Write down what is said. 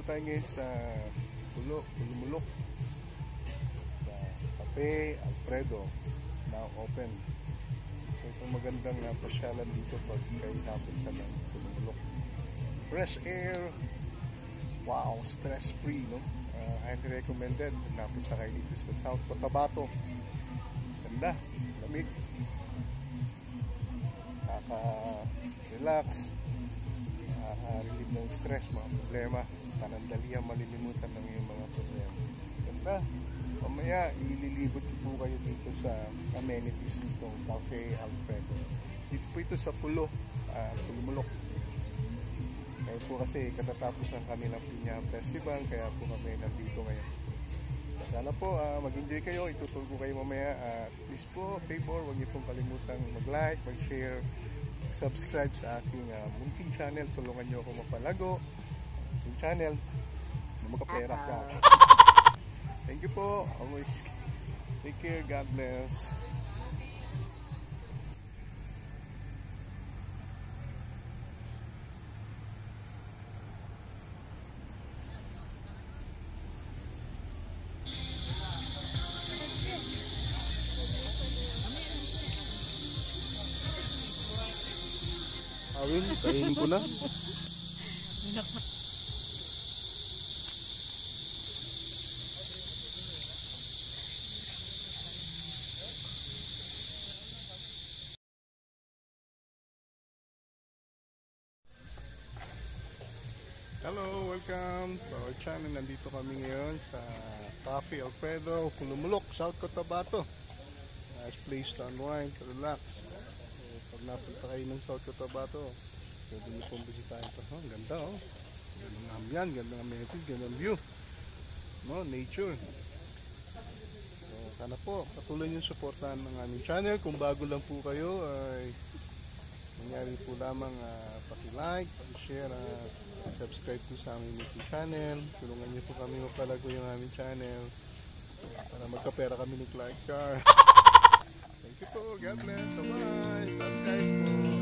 tayo ngayon sa Pulumulok sa Cafe Alfredo, now open. So itong magandang pasyalan dito pag kayo napunta ng Pulumulok. Fresh air, wow, stress free, no? Highly recommended. Napunta kayo dito sa South Cotabato. Ganda, lamig, nakaka-relax, nakaka-relieve ng stress, mga problema, panandalihan malilimutan ng iyong mga problema. Ganda. Mamaya ililibot po kayo dito sa amenities nitong Cafe Alfredo. Dito po ito sa Pulumulok. Kaya po kasi katatapos ng kanilang Piña Festival, kaya po kami nandito ngayon. Sana po mag-enjoy kayo, itutulog ko kayo mamaya. Please po, favor, huwag niyo pong kalimutang mag-like, mag-share, subscribe sa aking munting channel. Tulungan niyo ako mapalago yung channel na magkapera ka. Thank you po. Always take care. God bless. Awin, kainin ko na. Hello, welcome to our channel. Nandito kami ngayon sa Cafe Alfredo, Pulumulok, South Cotabato. Nice place to unwind, to relax. Pag napunta kayo ng South Cotabato, pwede nyo pong bisitahin ito. Oh, ganda, oh. Gandang amyan, gandang amenities, gandang view, no, nature. So sana po patuloy nyo suportahan ng aming channel. Kung bago lang po kayo ay nangyari po lamang paki-like, paki-share, subscribe po sa aming YouTube channel. Tulungan nyo po kami mapalago yung aming channel para magkapera kami ni Clark Car. Thank you po. God bless. Bye-bye. Subscribe po.